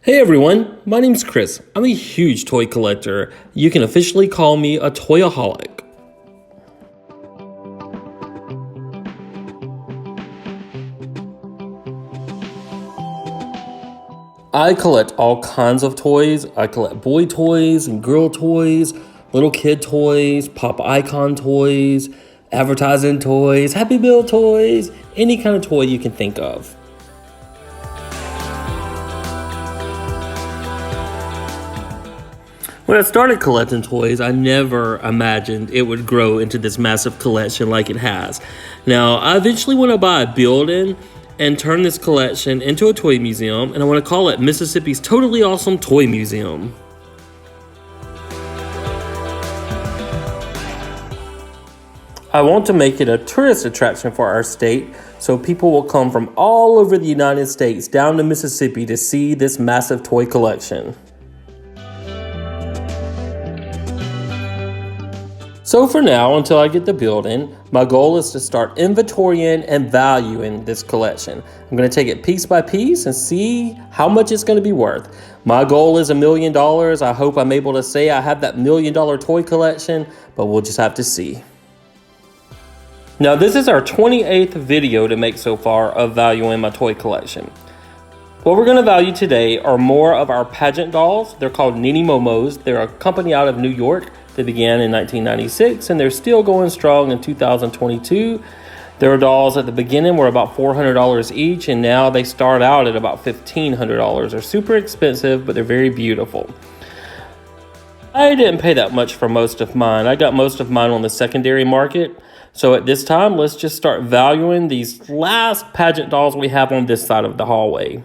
Hey everyone, my name's Chris. I'm a huge toy collector. You can officially call me a toyaholic. I collect all kinds of toys. I collect boy toys and girl toys, little kid toys, pop icon toys, advertising toys, Happy Meal toys, any kind of toy you can think of. When I started collecting toys, I never imagined it would grow into this massive collection like it has. Now, I eventually want to buy a building and turn this collection into a toy museum, and I want to call it Mississippi's Totally Awesome Toy Museum. I want to make it a tourist attraction for our state, so people will come from all over the United States down to Mississippi to see this massive toy collection. So for now, until I get the building, my goal is to start inventorying and valuing this collection. I'm going to take it piece by piece and see how much it's going to be worth. My goal is $1 million. I hope I'm able to say I have that $1 million toy collection, but we'll just have to see. Now this is our 28th video to make so far of valuing my toy collection. What we're going to value today are more of our Pageant dolls. They're called Nini Momos. They're a company out of New York. They began in 1996 and they're still going strong in 2022. Their dolls at the beginning were about $400 each, and now they start out at about $1,500. They're super expensive, but they're very beautiful. I didn't pay that much for most of mine. I got most of mine on the secondary market. So at this time, let's just start valuing these last Pageant dolls we have on this side of the hallway.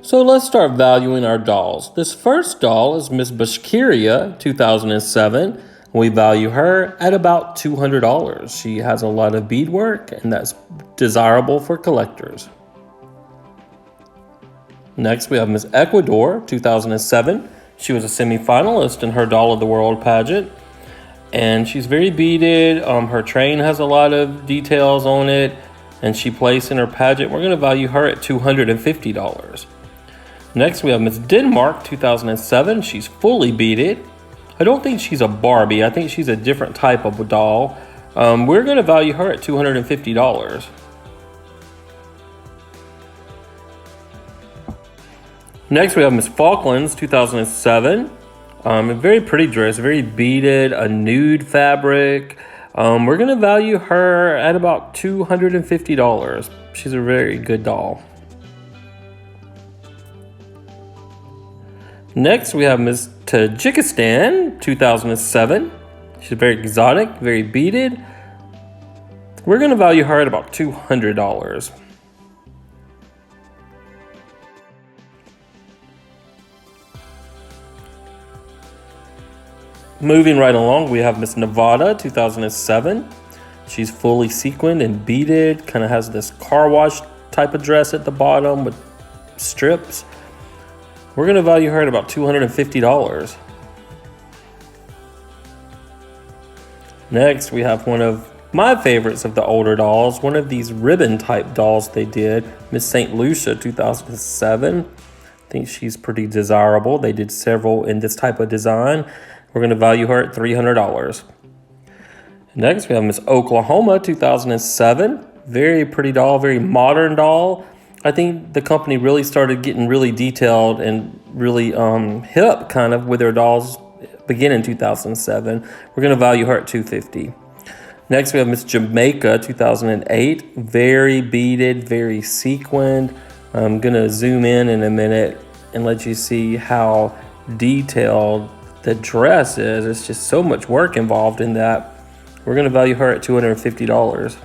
So let's start valuing our dolls. This first doll is Miss Bashkiria, 2007. We value her at about $200. She has a lot of beadwork, and that's desirable for collectors. Next, we have Miss Ecuador, 2007. She was a semi-finalist in her Doll of the World pageant, and she's very beaded. Her train has a lot of details on it, and she placed in her pageant. We're going to value her at $250. Next, we have Miss Denmark, 2007. She's fully beaded. I don't think she's a Barbie. I think she's a different type of a doll. We're going to value her at $250. Next, we have Miss Falklands, 2007. A very pretty dress, very beaded, a nude fabric. We're going to value her at about $250. She's a very good doll. Next, we have Miss Tajikistan, 2007. She's very exotic, very beaded. We're going to value her at about $200. Moving right along, we have Miss Nevada, 2007. She's fully sequined and beaded, kind of has this car wash type of dress at the bottom with strips. We're going to value her at about $250. Next, we have one of my favorites of the older dolls, one of these ribbon type dolls they did, Miss St. Lucia, 2007. I think she's pretty desirable. They did several in this type of design. We're going to value her at $300. Next, we have Miss Oklahoma, 2007. Very pretty doll, very modern doll. I think the company really started getting really detailed and really hip kind of with their dolls beginning in 2007. We're going to value her at $250. Next, we have Miss Jamaica, 2008. Very beaded, very sequined. I'm going to zoom in a minute and let you see how detailed the dress is. It's just so much work involved in that. We're going to value her at $250.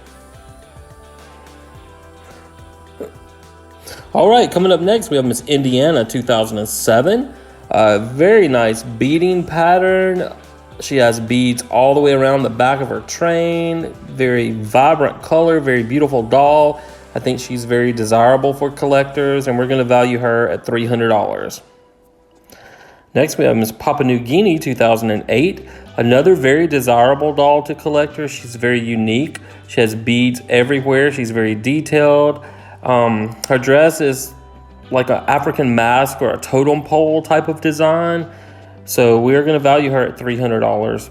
All right, coming up next, we have Miss Indiana, 2007. Very nice beading pattern. She has beads all the way around the back of her train. Very vibrant color, very beautiful doll. I think she's very desirable for collectors, and we're going to value her at $300. Next, we have Miss Papua New Guinea, 2008. Another very desirable doll to collectors. She's very unique. She has beads everywhere. She's very detailed. Her dress is like an African mask or a totem pole type of design. So we're going to value her at $300.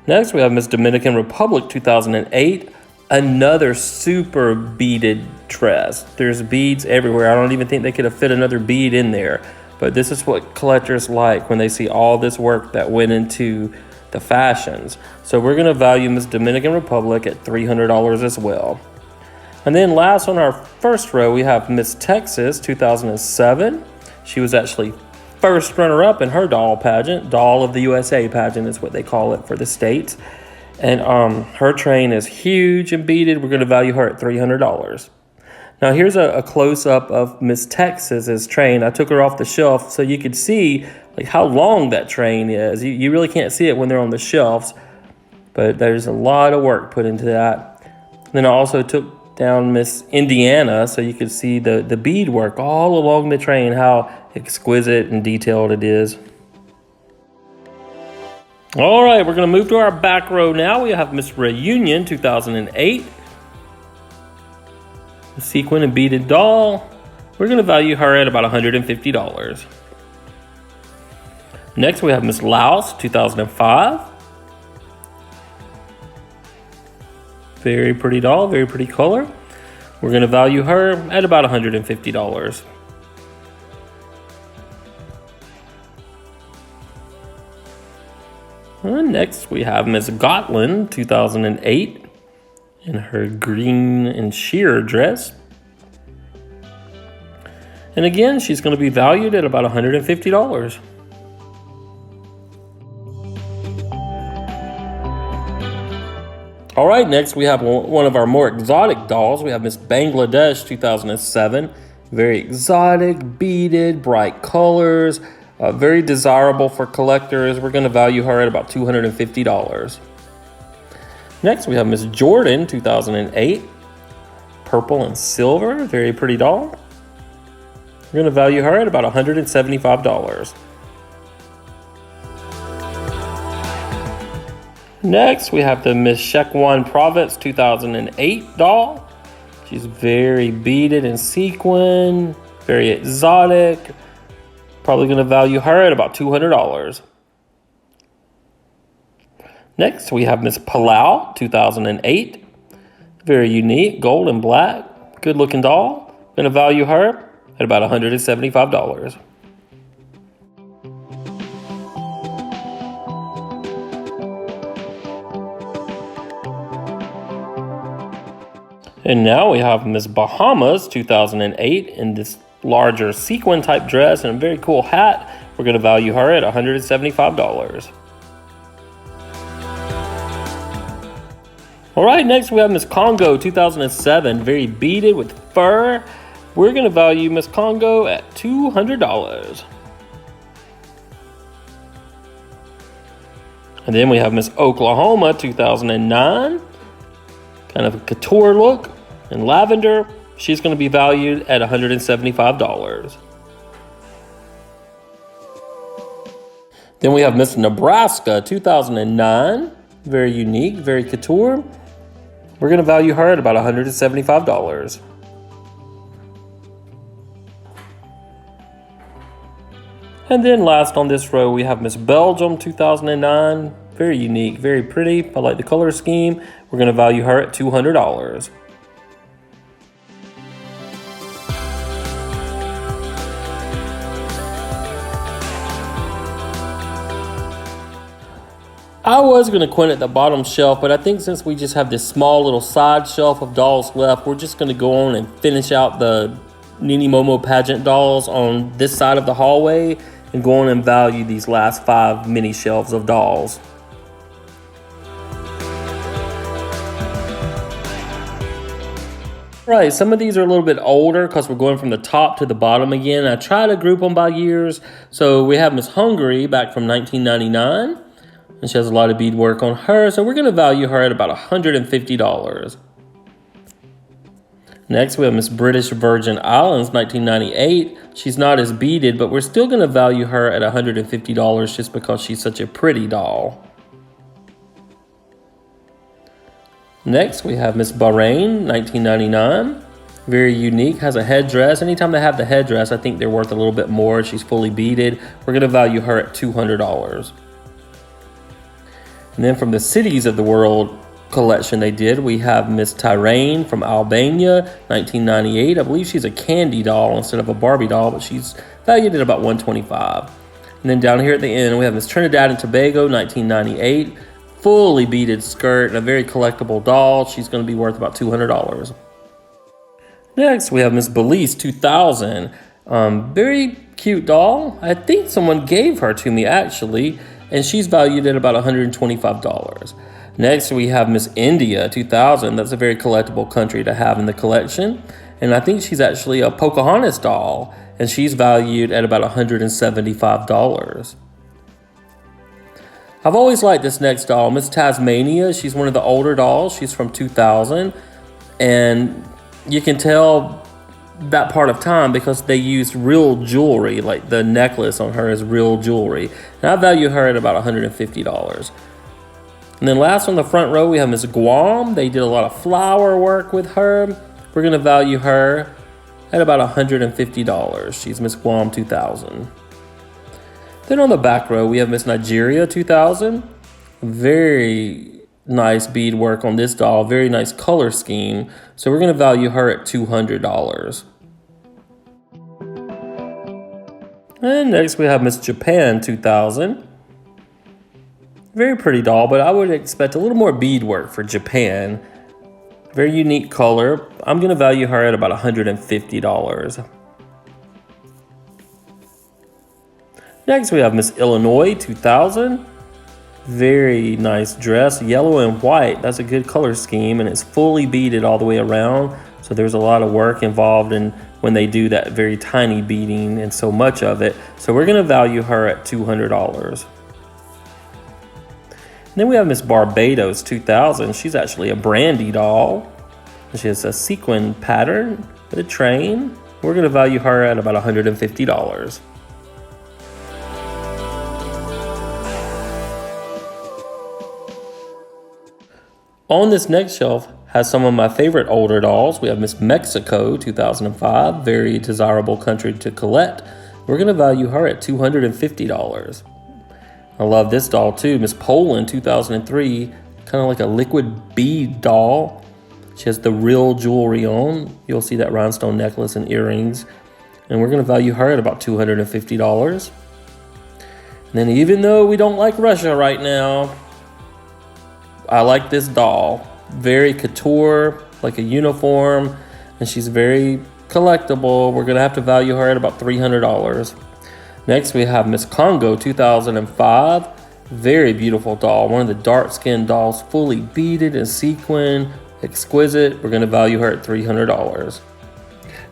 Next, we have Miss Dominican Republic 2008. Another super beaded dress. There's beads everywhere. I don't even think they could have fit another bead in there. But this is what collectors like when they see all this work that went into the fashions. So we're going to value Miss Dominican Republic at $300 as well. And then last on our first row, we have Miss Texas 2007. She was actually first runner-up in her doll pageant. Doll of the USA pageant is what they call it for the states. And her train is huge and beaded. We're going to value her at $300. Now here's a close-up of Miss Texas's train. I took her off the shelf so you could see like how long that train is. You really can't see it when they're on the shelves, but there's a lot of work put into that. Then I also took down Miss Indiana so you could see the bead work all along the train, how exquisite and detailed it is. All right, we're going to move to our back row now. We have Miss Reunion 2008. A sequin and beaded doll. We're going to value her at about $150. Next, we have Miss Laos 2005. Very pretty doll, very pretty color. We're going to value her at about $150. And next, we have Miss Gotland 2008 in her green and sheer dress. And again, she's going to be valued at about $150. All right, next we have one of our more exotic dolls. We have Miss Bangladesh 2007. Very exotic, beaded, bright colors. Very desirable for collectors. We're going to value her at about $250. Next, we have Miss Jordan 2008. Purple and silver. Very pretty doll. We're going to value her at about $175. Next, we have the Miss Shekwon Province 2008 doll. She's very beaded and sequin, very exotic. Probably going to value her at about $200. Next, we have Miss Palau 2008. Very unique, gold and black, good looking doll. Going to value her at about $175. And now we have Miss Bahamas 2008 in this larger sequin type dress and a very cool hat. We're going to value her at $175. All right, next we have Miss Congo 2007, very beaded with fur. We're going to value Miss Congo at $200. And then we have Miss Oklahoma 2009, kind of a couture look in lavender. She's going to be valued at $175. Then we have Miss Nebraska 2009. Very unique, very couture. We're going to value her at about $175. And then last on this row, we have Miss Belgium 2009. Very unique, very pretty. I like the color scheme. We're going to value her at $200. I was going to quit at the bottom shelf, but I think since we just have this small little side shelf of dolls left, we're just going to go on and finish out the Nini Momo pageant dolls on this side of the hallway and go on and value these last 5 mini shelves of dolls. Right, some of these are a little bit older because we're going from the top to the bottom again. I try to group them by years. So we have Miss Hungary back from 1999. And she has a lot of beadwork on her, so we're going to value her at about $150. Next, we have Miss British Virgin Islands, 1998. She's not as beaded, but we're still going to value her at $150 just because she's such a pretty doll. Next, we have Miss Bahrain, 1999. Very unique, has a headdress. Anytime they have the headdress, I think they're worth a little bit more. She's fully beaded. We're gonna value her at $200. And then from the Cities of the World collection they did, we have Miss Tyraine from Albania, 1998. I believe she's a candy doll instead of a Barbie doll, but she's valued at about $125. And then down here at the end, we have Miss Trinidad and Tobago, 1998. Fully beaded skirt and a very collectible doll. She's gonna be worth about $200. Next, we have Miss Belize, 2000. Very cute doll. I think someone gave her to me actually, and she's valued at about $125. Next, we have Miss India, 2000. That's a very collectible country to have in the collection. And I think she's actually a Pocahontas doll, and she's valued at about $175. I've always liked this next doll, Miss Tasmania. She's one of the older dolls. She's from 2000. And you can tell that part of time because they used real jewelry, like the necklace on her is real jewelry. And I value her at about $150. And then last on the front row, we have Miss Guam. They did a lot of flower work with her. We're gonna value her at about $150. She's Miss Guam 2000. Then on the back row, we have Miss Nigeria 2000. Very nice bead work on this doll, very nice color scheme. So we're gonna value her at $200. And next we have Miss Japan 2000. Very pretty doll, but I would expect a little more bead work for Japan. Very unique color. I'm gonna value her at about $150. Next we have Miss Illinois 2000. Very nice dress, yellow and white. That's a good color scheme, and it's fully beaded all the way around. So there's a lot of work involved in when they do that very tiny beading and so much of it. So we're gonna value her at $200. And then we have Miss Barbados 2000. She's actually a brandy doll. She has a sequin pattern with a train. We're gonna value her at about $150. On this next shelf has some of my favorite older dolls. We have Miss Mexico 2005, very desirable country to collect. We're gonna value her at $250. I love this doll too, Miss Poland 2003, kind of like a liquid bead doll. She has the real jewelry on. You'll see that rhinestone necklace and earrings. And we're gonna value her at about $250. And then even though we don't like Russia right now, I like this doll. Very couture, like a uniform, and she's very collectible. We're gonna have to value her at about $300. Next, we have Miss Congo 2005. Very beautiful doll. One of the dark-skinned dolls, fully beaded and sequined, exquisite. We're gonna value her at $300.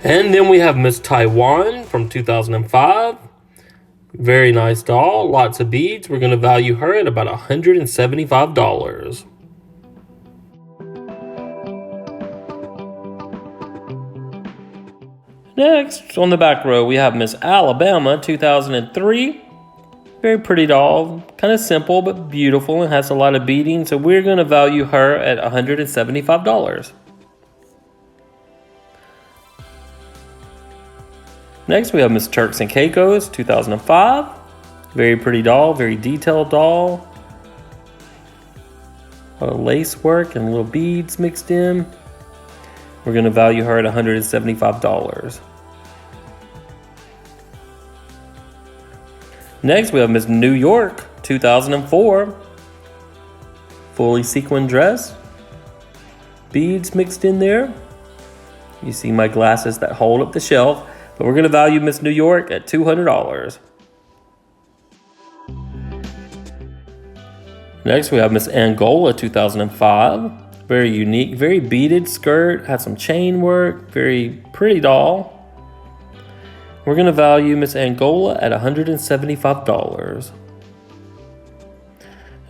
And then we have Miss Taiwan from 2005. Very nice doll, lots of beads. We're gonna value her at about $175. Next, on the back row, we have Miss Alabama 2003. Very pretty doll, kind of simple but beautiful and has a lot of beading. So we're gonna value her at $175. Next, we have Miss Turks and Caicos, 2005. Very pretty doll, very detailed doll. A lot of lace work and little beads mixed in. We're gonna value her at $175. Next, we have Miss New York, 2004. Fully sequined dress. Beads mixed in there. You see my glasses that hold up the shelf. But we're gonna value Miss New York at $200. Next, we have Miss Angola 2005. Very unique, very beaded skirt, has some chain work, very pretty doll. We're gonna value Miss Angola at $175.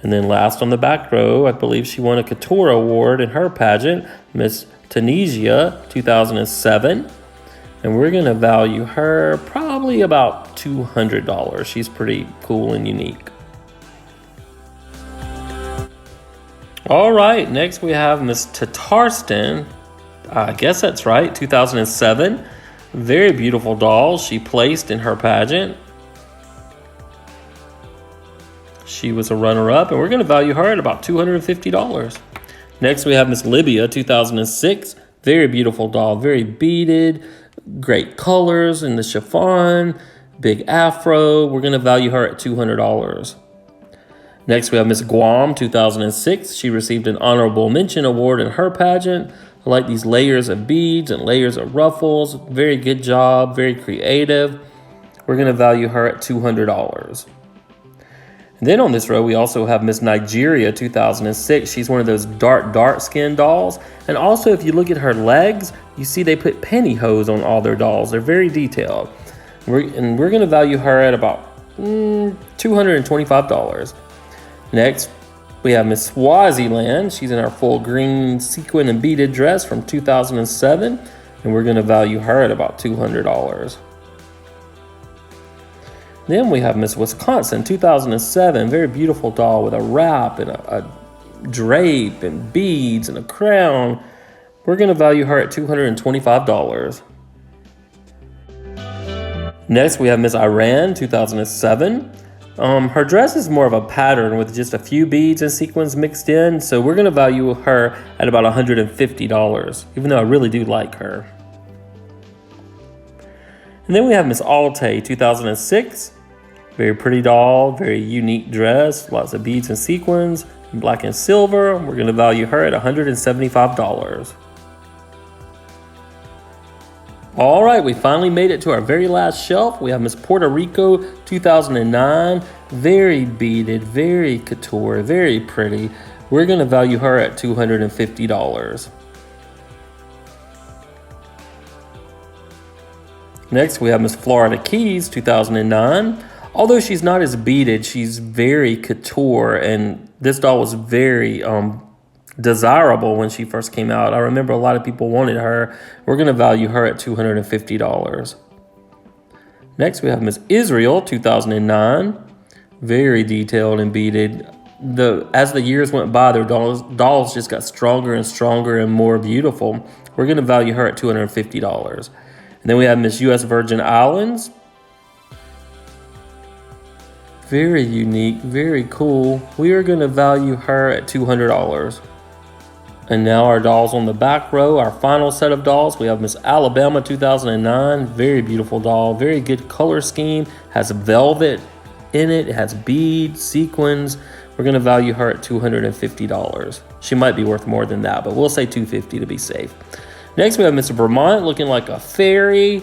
And then last on the back row, I believe she won a Couture Award in her pageant, Miss Tunisia 2007. And we're gonna value her probably about $200. She's pretty cool and unique. All right, next we have Miss Tatarstan. I guess that's right, 2007. Very beautiful doll she placed in her pageant. She was a runner-up, and we're going to value her at about $250. Next, we have Miss Libya, 2006. Very beautiful doll, very beaded, great colors in the chiffon, big afro. We're going to value her at $200. Next, we have Miss Guam, 2006. She received an honorable mention award in her pageant. I like these layers of beads and layers of ruffles. Very good job, very creative. We're going to value her at $200. And then on this row, we also have Miss Nigeria, 2006. She's one of those dark skin dolls. And also, if you look at her legs, you see they put pantyhose on all their dolls. They're very detailed. We're going to value her at about $225. Next, we have Miss Swaziland. She's in our full green sequin and beaded dress from 2007. And we're going to value her at about $200. Then we have Miss Wisconsin, 2007, very beautiful doll with a wrap and a drape and beads and a crown. We're going to value her at $225. Next, we have Miss Iran, 2007. Her dress is more of a pattern with just a few beads and sequins mixed in, so we're going to value her at about $150, even though I really do like her. And then we have Miss Alte, 2006. Very pretty doll, very unique dress, lots of beads and sequins, black and silver. We're going to value her at $175. All right, we finally made it to our very last shelf. We have Miss Puerto Rico, 2009. Very beaded, very couture, very pretty. We're going to value her at $250. Next, we have Miss Florida Keys, 2009. Although she's not as beaded, she's very couture, and this doll was very desirable when she first came out. I remember a lot of people wanted her. We're going to value her at $250. Next, we have Miss Israel, 2009. Very detailed and beaded. As the years went by, their dolls just got stronger and stronger and more beautiful. We're going to value her at $250. And then we have Miss U.S. Virgin Islands. Very unique, very cool. We are going to value her at $200. And now our dolls on the back row, our final set of dolls. We have Miss Alabama, 2009. Very beautiful doll, very good color scheme. Has velvet in it. It has beads, sequins. We're going to value her at $250. She might be worth more than that, but we'll say $250 to be safe. Next, we have Miss Vermont looking like a fairy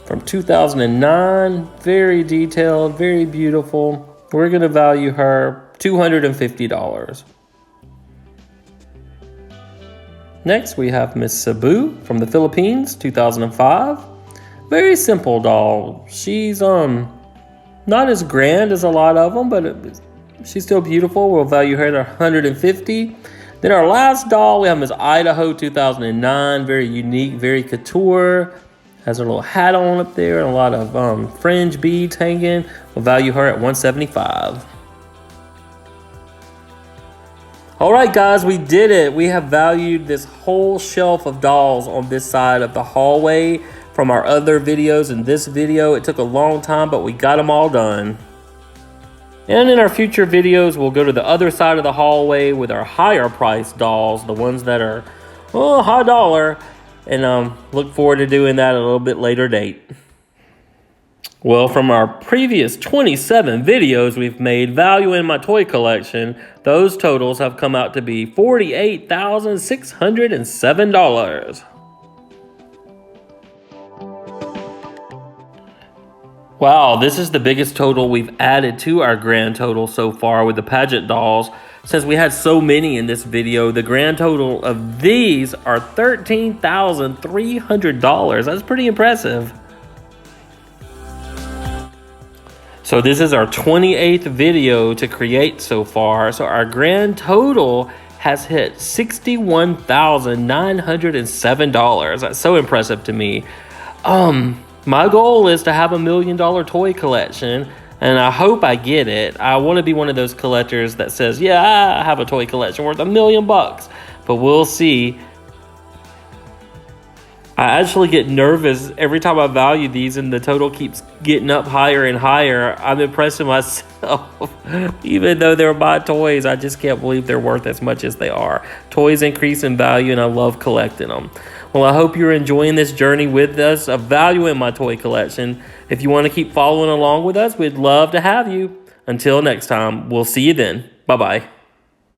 from 2009. Very detailed, very beautiful. We're going to value her $250. Next, we have Miss Cebu from the Philippines, 2005. Very simple doll. She's not as grand as a lot of them, but she's still beautiful. We'll value her at $150. Then our last doll, we have Miss Idaho, 2009. Very unique, very couture. Has her little hat on up there and a lot of fringe beads hanging. We'll value her at $175. All right, guys, we did it. We have valued this whole shelf of dolls on this side of the hallway from our other videos and this video. It took a long time, but we got them all done. And in our future videos, we'll go to the other side of the hallway with our higher priced dolls, the ones that are high dollar, and look forward to doing that at a little bit later date. Well, from our previous 27 videos we've made valuing my toy collection, those totals have come out to be $48,607. Wow, this is the biggest total we've added to our grand total so far with the pageant dolls. Since we had so many in this video, the grand total of these are $13,300. That's pretty impressive. So this is our 28th video to create so far. So our grand total has hit $61,907. That's so impressive to me. My goal is to have $1 million toy collection, and I hope I get it. I want to be one of those collectors that says, yeah, I have a toy collection worth $1 million, but we'll see. I actually get nervous every time I value these and the total keeps getting up higher and higher. I'm impressed with myself. Even though they're my toys, I just can't believe they're worth as much as they are. Toys increase in value and I love collecting them. Well, I hope you're enjoying this journey with us of valuing my toy collection. If you want to keep following along with us, we'd love to have you. Until next time, we'll see you then. Bye-bye.